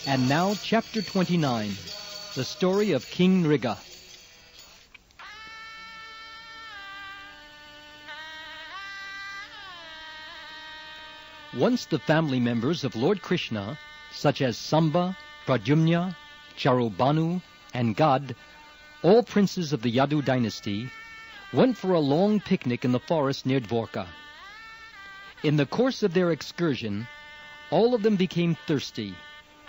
And now, Chapter 29, the story of King Mriga. Once the family members of Lord Krishna, such as Samba, Pradyumna, Charubanu, and Gad, all princes of the Yadu dynasty, went for a long picnic in the forest near Dvorka. In the course of their excursion, all of them became thirsty,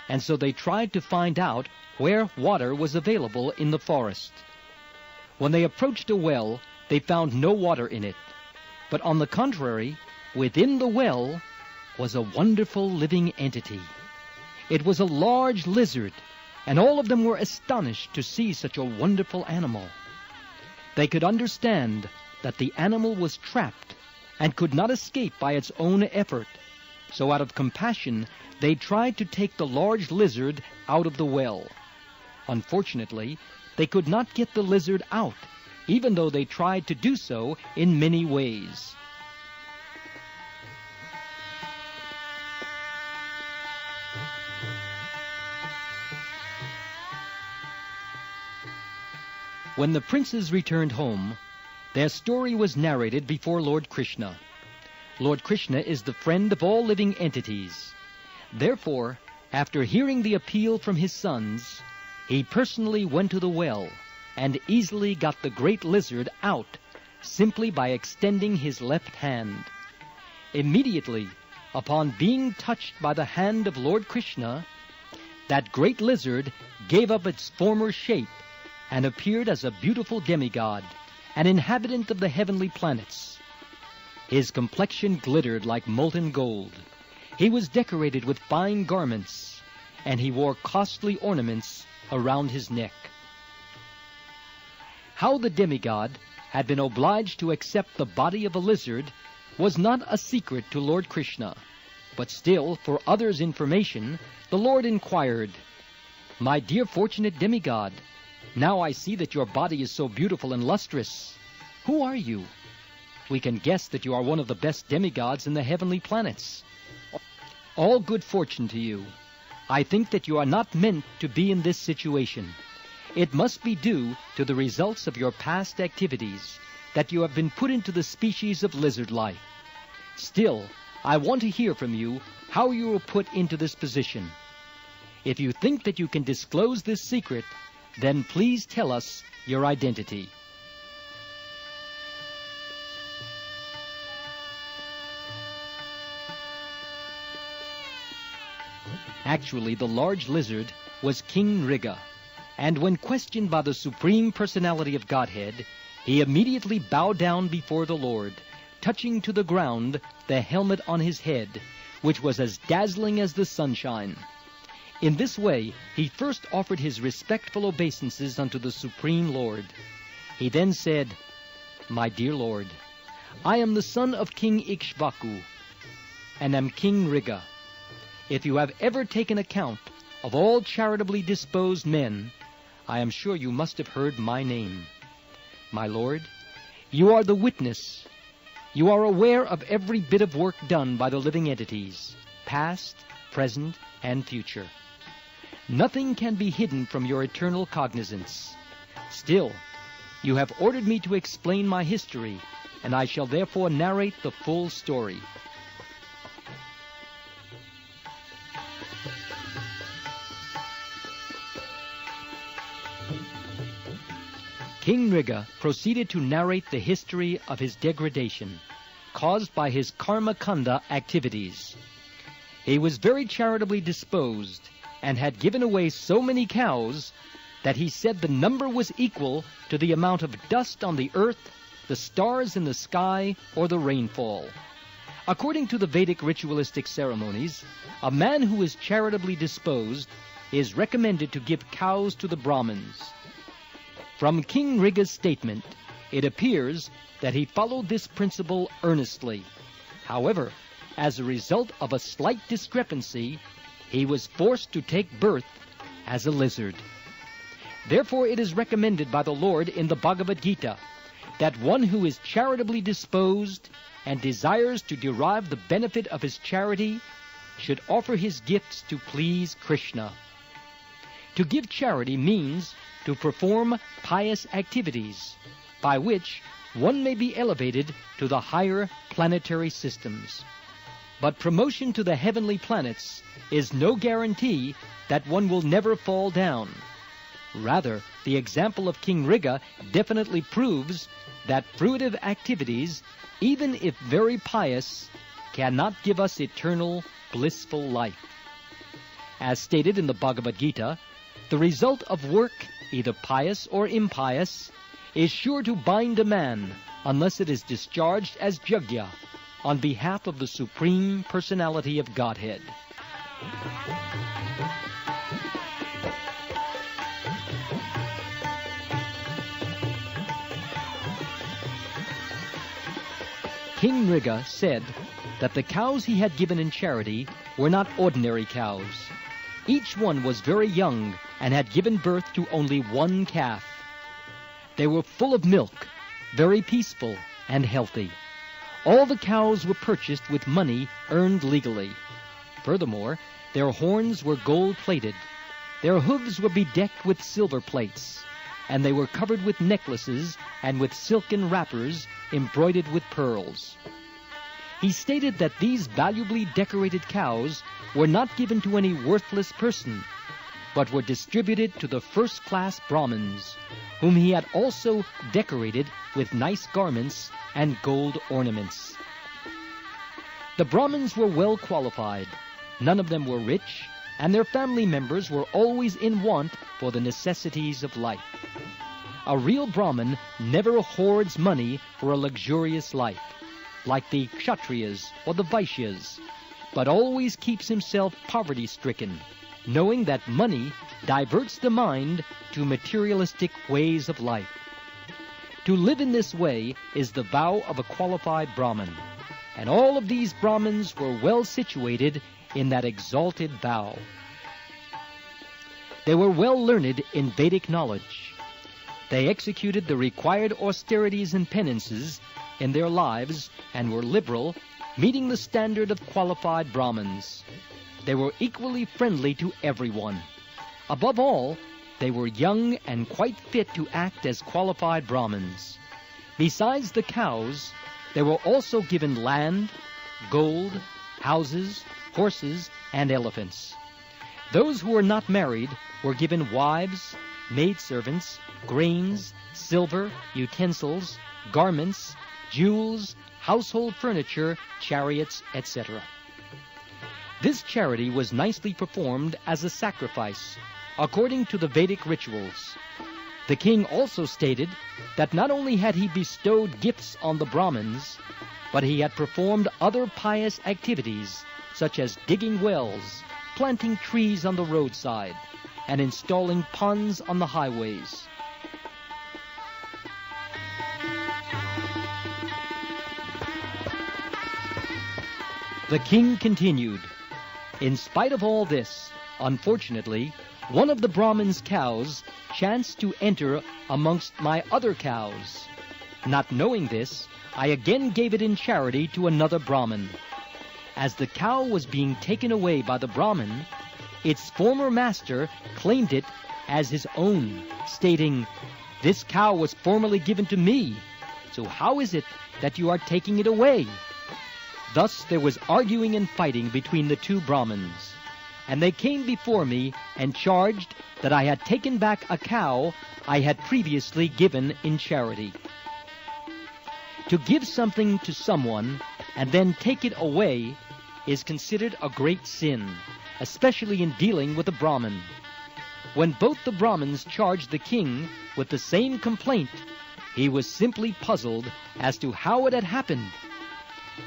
and so they tried to find out where water was available in the forest. When they approached a well, they found no water in it, but on the contrary, within the well was a wonderful living entity. It was a large lizard, and all of them were astonished to see such a wonderful animal. They could understand that the animal was trapped and could not escape by its own effort, so out of compassion they tried to take the large lizard out of the well. Unfortunately, they could not get the lizard out, even though they tried to do so in many ways. When the princes returned home, their story was narrated before Lord Krishna. Lord Krishna is the friend of all living entities. Therefore, after hearing the appeal from his sons, he personally went to the well and easily got the great lizard out simply by extending his left hand. Immediately, upon being touched by the hand of Lord Krishna, that great lizard gave up its former shape and appeared as a beautiful demigod, an inhabitant of the heavenly planets. His complexion glittered like molten gold. He was decorated with fine garments, and he wore costly ornaments around his neck. How the demigod had been obliged to accept the body of a lizard was not a secret to Lord Krishna, but still, for others' information, the Lord inquired, "My dear fortunate demigod, now I see that your body is so beautiful and lustrous. Who are you? We can guess that you are one of the best demigods in the heavenly planets. All good fortune to you. I think that you are not meant to be in this situation. It must be due to the results of your past activities that you have been put into the species of lizard life. Still, I want to hear from you how you were put into this position. If you think that you can disclose this secret, then please tell us your identity." Actually, the large lizard was King Mriga, and when questioned by the Supreme Personality of Godhead, he immediately bowed down before the Lord, touching to the ground the helmet on his head, which was as dazzling as the sunshine. In this way, he first offered his respectful obeisances unto the Supreme Lord. He then said, "My dear Lord, I am the son of King Ikshvaku, and am King Mriga. If you have ever taken account of all charitably disposed men, I am sure you must have heard my name. My Lord, you are the witness. You are aware of every bit of work done by the living entities, past, present, and future. Nothing can be hidden from your eternal cognizance. Still, you have ordered me to explain my history, and I shall therefore narrate the full story." King Mriga proceeded to narrate the history of his degradation, caused by his karma kanda activities. He was very charitably disposed, and had given away so many cows that he said the number was equal to the amount of dust on the earth, the stars in the sky, or the rainfall. According to the Vedic ritualistic ceremonies, a man who is charitably disposed is recommended to give cows to the Brahmins. From King Mriga's statement, it appears that he followed this principle earnestly. However, as a result of a slight discrepancy, he was forced to take birth as a lizard. Therefore, it is recommended by the Lord in the Bhagavad Gita that one who is charitably disposed and desires to derive the benefit of his charity should offer his gifts to please Krishna. To give charity means to perform pious activities by which one may be elevated to the higher planetary systems. But promotion to the heavenly planets is no guarantee that one will never fall down. Rather, the example of King Rigga definitely proves that fruitive activities, even if very pious, cannot give us eternal, blissful life. As stated in the Bhagavad Gita, the result of work, either pious or impious, is sure to bind a man unless it is discharged as yajna on behalf of the Supreme Personality of Godhead. King Rigga said that the cows he had given in charity were not ordinary cows. Each one was very young and had given birth to only one calf. They were full of milk, very peaceful and healthy. All the cows were purchased with money earned legally. Furthermore, their horns were gold-plated. Their hooves were bedecked with silver plates, and they were covered with necklaces and with silken wrappers embroidered with pearls. He stated that these valuably decorated cows were not given to any worthless person, but were distributed to the first-class Brahmins, whom he had also decorated with nice garments and gold ornaments. The Brahmins were well qualified. None of them were rich, and their family members were always in want for the necessities of life. A real Brahmin never hoards money for a luxurious life, like the Kshatriyas or the Vaishyas, but always keeps himself poverty-stricken, knowing that money diverts the mind to materialistic ways of life. To live in this way is the vow of a qualified Brahmin, and all of these Brahmins were well situated in that exalted vow. They were well learned in Vedic knowledge. They executed the required austerities and penances in their lives and were liberal, meeting the standard of qualified Brahmins. They were equally friendly to everyone. Above all, they were young and quite fit to act as qualified Brahmins. Besides the cows, they were also given land, gold, houses, horses, and elephants. Those who were not married were given wives, maidservants, grains, silver, utensils, garments, jewels, household furniture, chariots, etc. This charity was nicely performed as a sacrifice, according to the Vedic rituals. The king also stated that not only had he bestowed gifts on the Brahmins, but he had performed other pious activities, such as digging wells, planting trees on the roadside, and installing ponds on the highways. The king continued, "In spite of all this, unfortunately, one of the Brahmin's cows chanced to enter amongst my other cows. Not knowing this, I again gave it in charity to another Brahmin. As the cow was being taken away by the Brahmin, its former master claimed it as his own, stating, 'This cow was formerly given to me, so how is it that you are taking it away?' Thus there was arguing and fighting between the two Brahmins, and they came before me and charged that I had taken back a cow I had previously given in charity. To give something to someone and then take it away is considered a great sin, especially in dealing with a Brahmin. When both the Brahmins charged the king with the same complaint, he was simply puzzled as to how it had happened.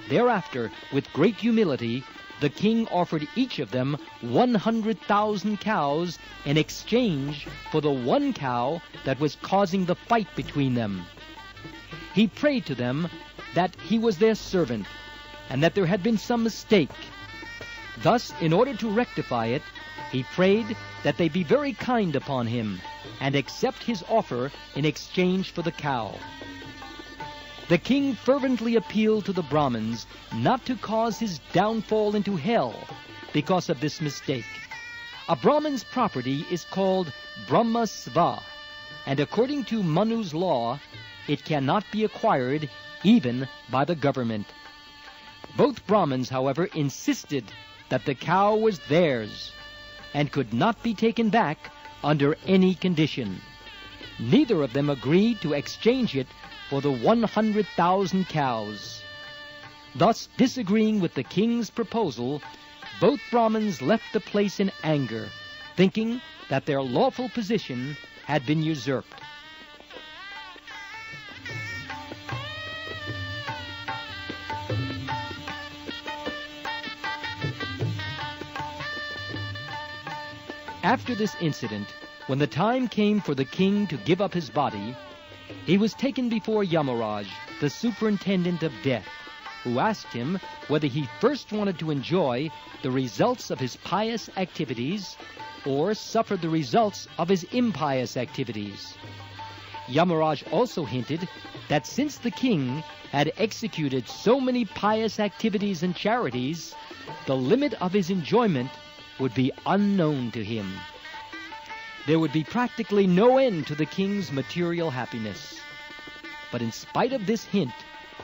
Thereafter, with great humility, the king offered each of them 100,000 cows in exchange for the one cow that was causing the fight between them. He prayed to them that he was their servant, and that there had been some mistake. Thus, in order to rectify it, he prayed that they be very kind upon him, and accept his offer in exchange for the cow. The king fervently appealed to the Brahmins not to cause his downfall into hell because of this mistake. A Brahman's property is called Brahmasva, and according to Manu's law, it cannot be acquired even by the government. Both Brahmins, however, insisted that the cow was theirs and could not be taken back under any condition. Neither of them agreed to exchange it for the 100,000 cows. Thus, disagreeing with the king's proposal, both Brahmins left the place in anger, thinking that their lawful position had been usurped. After this incident, when the time came for the king to give up his body, he was taken before Yamaraj, the superintendent of death, who asked him whether he first wanted to enjoy the results of his pious activities or suffer the results of his impious activities. Yamaraj also hinted that since the king had executed so many pious activities and charities, the limit of his enjoyment would be unknown to him. There would be practically no end to the king's material happiness. But in spite of this hint,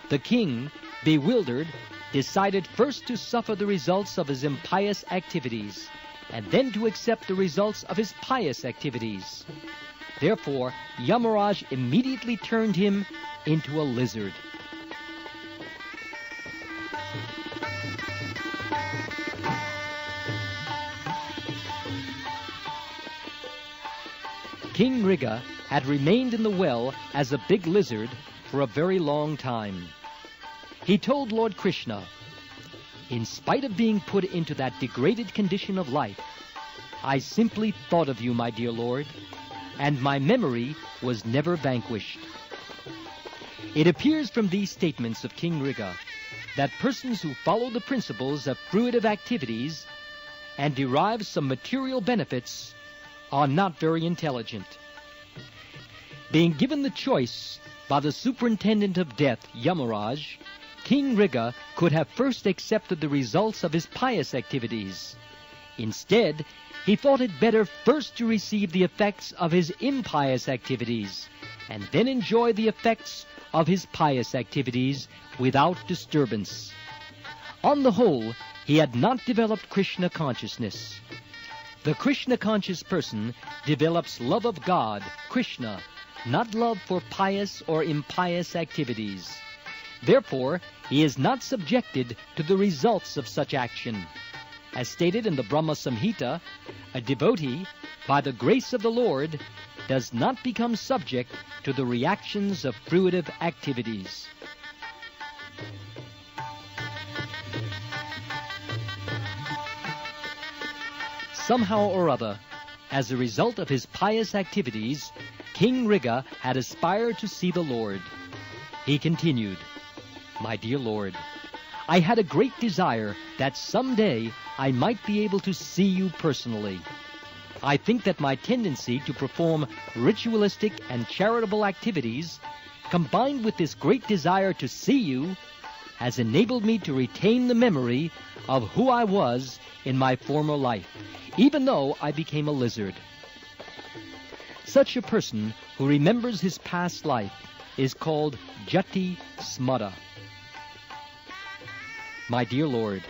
the king, bewildered, decided first to suffer the results of his impious activities, and then to accept the results of his pious activities. Therefore, Yamaraj immediately turned him into a lizard. King Riga had remained in the well as a big lizard for a very long time. He told Lord Krishna, "In spite of being put into that degraded condition of life, I simply thought of you, my dear Lord, and my memory was never vanquished." It appears from these statements of King Riga that persons who follow the principles of fruitive activities and derive some material benefits are not very intelligent. Being given the choice by the superintendent of death, Yamaraj, King Riga could have first accepted the results of his pious activities. Instead, he thought it better first to receive the effects of his impious activities, and then enjoy the effects of his pious activities without disturbance. On the whole, he had not developed Krishna consciousness. The Krishna-conscious person develops love of God, Krishna, not love for pious or impious activities. Therefore, he is not subjected to the results of such action. As stated in the Brahma Samhita, a devotee, by the grace of the Lord, does not become subject to the reactions of fruitive activities. Somehow or other, as a result of his pious activities, King Riga had aspired to see the Lord. He continued, "My dear Lord, I had a great desire that someday I might be able to see you personally. I think that my tendency to perform ritualistic and charitable activities, combined with this great desire to see you, has enabled me to retain the memory of who I was in my former life, even though I became a lizard." Such a person who remembers his past life is called Jati Smara. My dear Lord,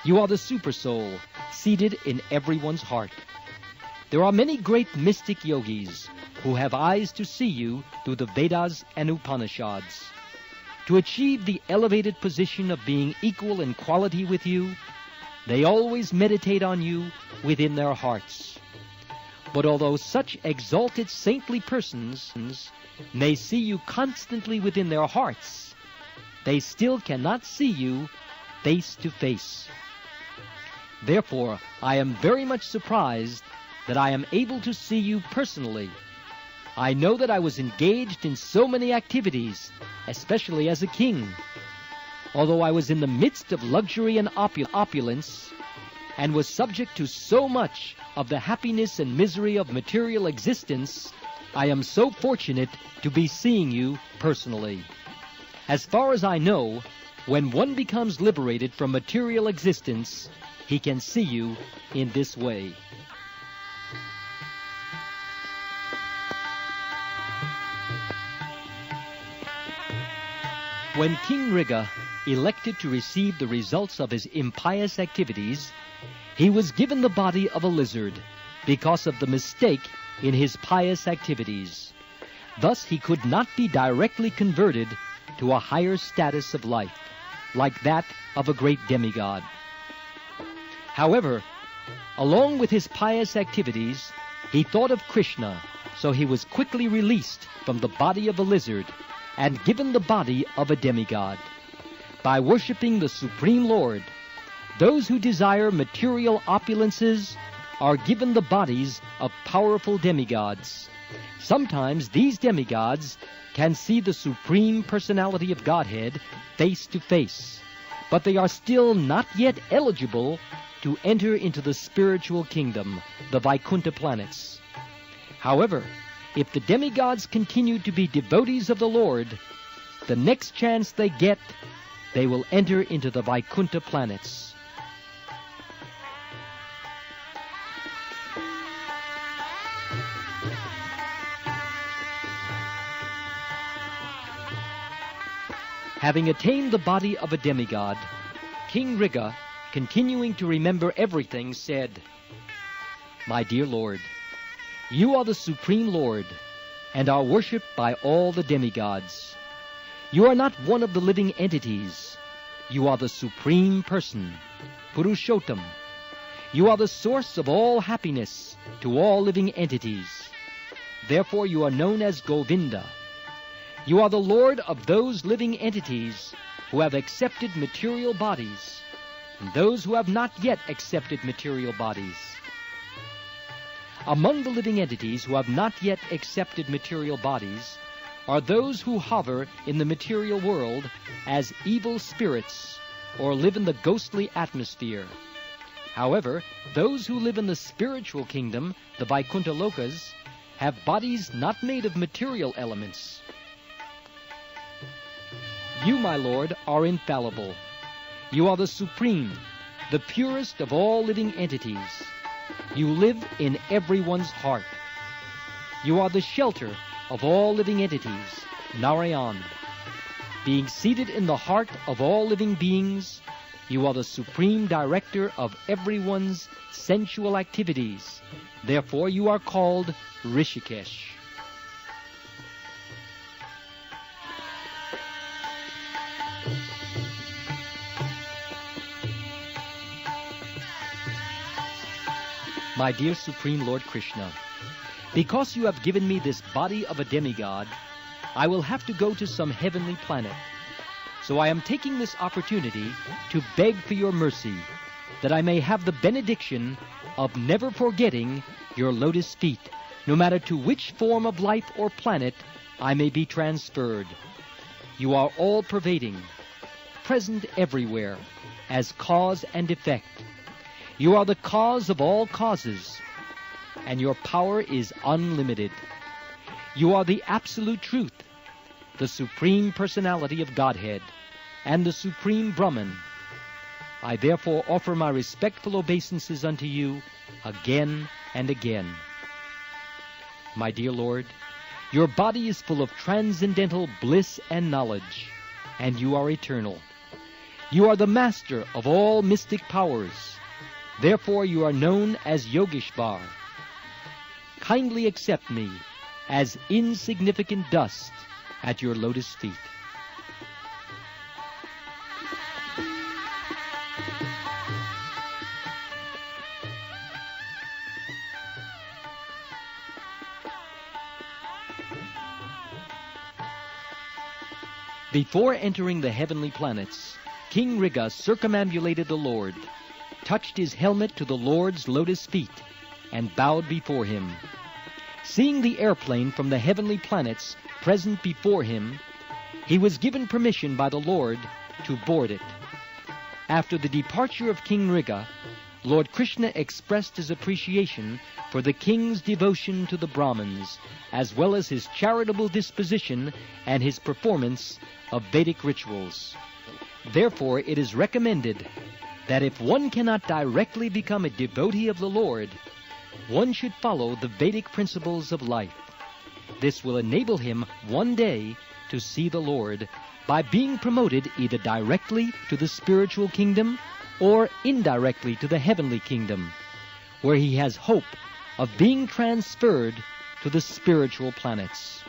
you are the super soul seated in everyone's heart. There are many great mystic yogis who have eyes to see you through the Vedas and Upanishads. To achieve the elevated position of being equal in quality with you, they always meditate on you within their hearts. But although such exalted saintly persons may see you constantly within their hearts, they still cannot see you face to face. Therefore, I am very much surprised that I am able to see you personally. I know that I was engaged in so many activities, especially as a king. Although I was in the midst of luxury and opulence, and was subject to so much of the happiness and misery of material existence, I am so fortunate to be seeing you personally. As far as I know, when one becomes liberated from material existence, he can see you in this way. When King Rigga elected to receive the results of his impious activities, he was given the body of a lizard because of the mistake in his pious activities. Thus he could not be directly converted to a higher status of life, like that of a great demigod. However, along with his pious activities, he thought of Krishna, so he was quickly released from the body of a lizard and given the body of a demigod. By worshiping the Supreme Lord, those who desire material opulences are given the bodies of powerful demigods. Sometimes these demigods can see the Supreme Personality of Godhead face to face, but they are still not yet eligible to enter into the spiritual kingdom, the Vaikuntha planets. However, if the demigods continue to be devotees of the Lord, the next chance they get, they will enter into the Vaikuntha planets. Having attained the body of a demigod, King Rigga, continuing to remember everything, said, "My dear Lord, you are the Supreme Lord and are worshipped by all the demigods. You are not one of the living entities. You are the Supreme Person, Purushottam. You are the source of all happiness to all living entities. Therefore you are known as Govinda. You are the Lord of those living entities who have accepted material bodies and those who have not yet accepted material bodies. Among the living entities who have not yet accepted material bodies are those who hover in the material world as evil spirits or live in the ghostly atmosphere. However, those who live in the spiritual kingdom, the Vaikuntha Lokas, have bodies not made of material elements. You, my Lord, are infallible. You are the supreme, the purest of all living entities. You live in everyone's heart. You are the shelter of all living entities, Narayan. Being seated in the heart of all living beings, you are the supreme director of everyone's sensual activities. Therefore you are called Rishikesh. My dear Supreme Lord Krishna, because you have given me this body of a demigod, I will have to go to some heavenly planet. So I am taking this opportunity to beg for your mercy, that I may have the benediction of never forgetting your lotus feet, no matter to which form of life or planet I may be transferred. You are all-pervading, present everywhere, as cause and effect. You are the cause of all causes, and your power is unlimited. You are the absolute truth, the Supreme Personality of Godhead, and the Supreme Brahman. I therefore offer my respectful obeisances unto you again and again. My dear Lord, your body is full of transcendental bliss and knowledge, and you are eternal. You are the master of all mystic powers. Therefore you are known as Yogeshvar. Kindly accept me as insignificant dust at your lotus feet. Before entering the heavenly planets, King Rigga circumambulated the Lord, touched his helmet to the Lord's lotus feet, and bowed before him. Seeing the airplane from the heavenly planets present before him, he was given permission by the Lord to board it. After the departure of King Rigga, Lord Krishna expressed his appreciation for the king's devotion to the Brahmins, as well as his charitable disposition and his performance of Vedic rituals. Therefore, it is recommended that if one cannot directly become a devotee of the Lord, one should follow the Vedic principles of life. This will enable him one day to see the Lord, by being promoted either directly to the spiritual kingdom or indirectly to the heavenly kingdom, where he has hope of being transferred to the spiritual planets.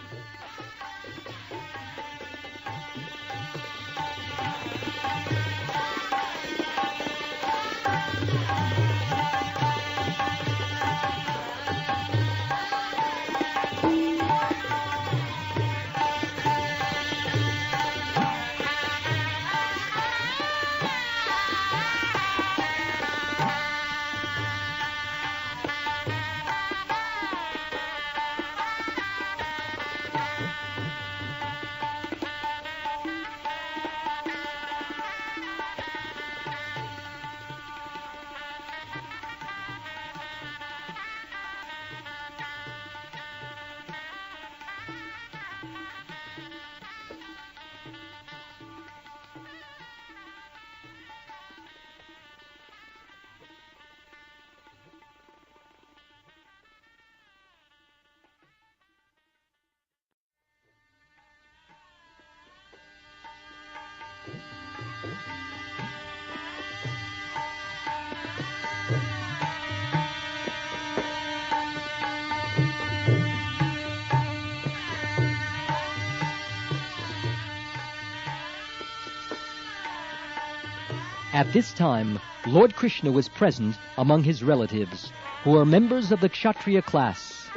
At this time, Lord Krishna was present among his relatives, who were members of the Kshatriya class.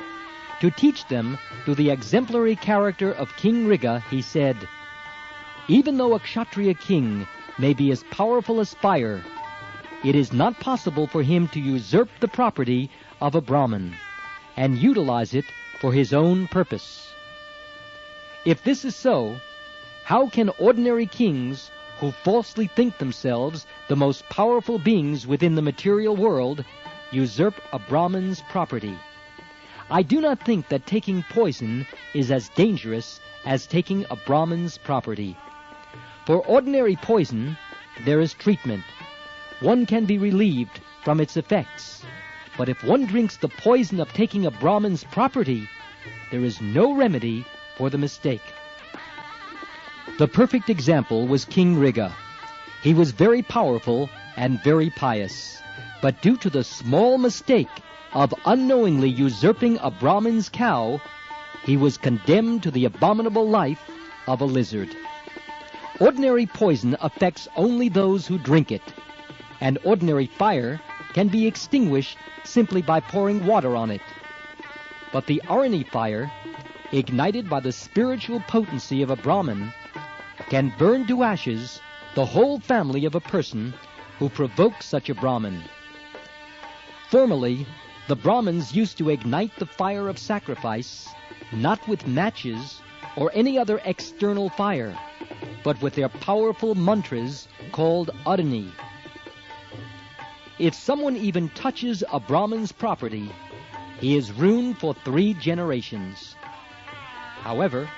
To teach them through the exemplary character of King Riga, he said, "Even though a Kshatriya king may be as powerful as fire, it is not possible for him to usurp the property of a Brahmin and utilize it for his own purpose. If this is so, how can ordinary kings who falsely think themselves the most powerful beings within the material world usurp a Brahmin's property? I do not think that taking poison is as dangerous as taking a Brahmin's property. For ordinary poison, there is treatment. One can be relieved from its effects. But if one drinks the poison of taking a Brahmin's property, there is no remedy for the mistake." The perfect example was King Riga. He was very powerful and very pious, but due to the small mistake of unknowingly usurping a Brahmin's cow, he was condemned to the abominable life of a lizard. Ordinary poison affects only those who drink it, and ordinary fire can be extinguished simply by pouring water on it. But the Arani fire, ignited by the spiritual potency of a Brahmin, can burn to ashes the whole family of a person who provokes such a Brahmin. Formerly, the Brahmins used to ignite the fire of sacrifice not with matches or any other external fire, but with their powerful mantras called Arani. If someone even touches a Brahmin's property, he is ruined for 3 generations. However,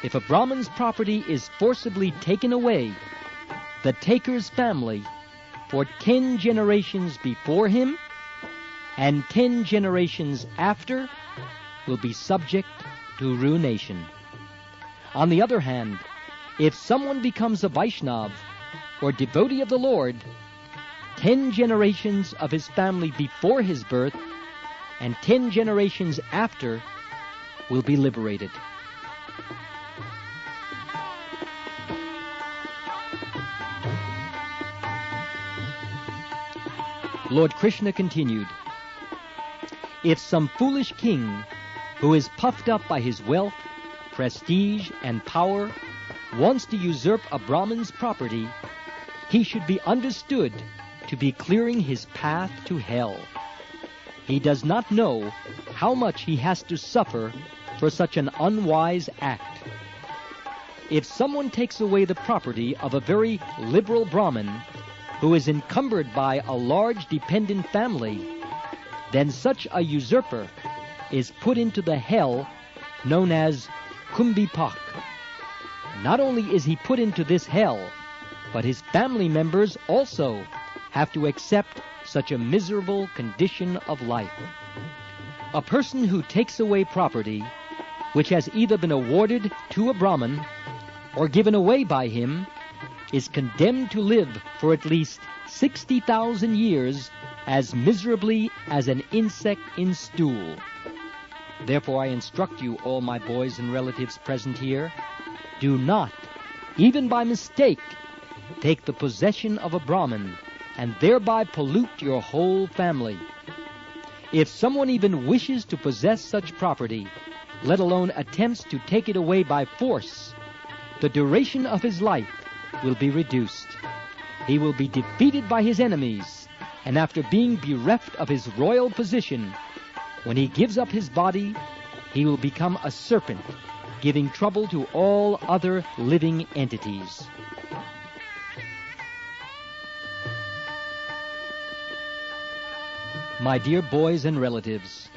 if a Brahmin's property is forcibly taken away, the taker's family, for 10 generations before him and 10 generations after, will be subject to ruination. On the other hand, if someone becomes a Vaishnav or devotee of the Lord, 10 generations of his family before his birth and 10 generations after will be liberated. Lord Krishna continued, "If some foolish king who is puffed up by his wealth, prestige, and power wants to usurp a Brahmin's property, he should be understood to be clearing his path to hell. He does not know how much he has to suffer for such an unwise act. If someone takes away the property of a very liberal Brahmin who is encumbered by a large dependent family, then such a usurper is put into the hell known as Kumbipak. Not only is he put into this hell, but his family members also have to accept such a miserable condition of life. A person who takes away property which has either been awarded to a Brahmin or given away by him is condemned to live for at least 60,000 years as miserably as an insect in stool. Therefore I instruct you, all my boys and relatives present here, do not, even by mistake, take the possession of a Brahmin and thereby pollute your whole family. If someone even wishes to possess such property, let alone attempts to take it away by force, the duration of his life will be reduced. He will be defeated by his enemies, and after being bereft of his royal position, when he gives up his body, he will become a serpent, giving trouble to all other living entities. My dear boys and relatives,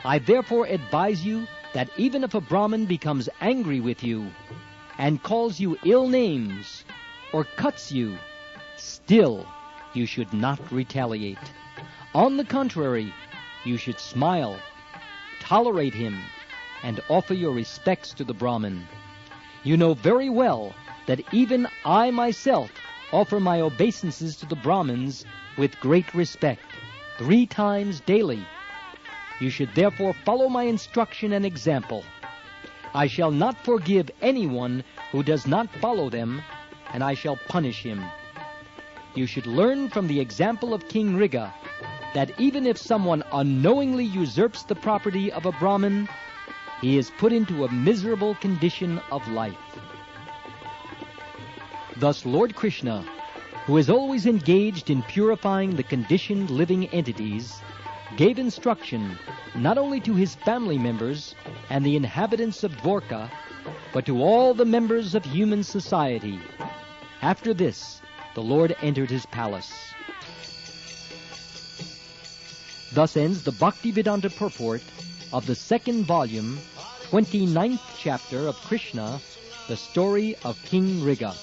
I therefore advise you that even if a Brahmin becomes angry with you and calls you ill names or cuts you, still you should not retaliate. On the contrary, you should smile, tolerate him, and offer your respects to the Brahmin. You know very well that even I myself offer my obeisances to the Brahmins with great respect, 3 times daily. You should therefore follow my instruction and example. I shall not forgive anyone who does not follow them, and I shall punish him. You should learn from the example of King Riga that even if someone unknowingly usurps the property of a Brahmin, he is put into a miserable condition of life. Thus Lord Krishna, who is always engaged in purifying the conditioned living entities, gave instruction not only to his family members and the inhabitants of Dwarka, but to all the members of human society. After this, the Lord entered his palace. Thus ends the Bhaktivedanta purport of the 2nd volume, 29th chapter of Krishna, the story of King Riga.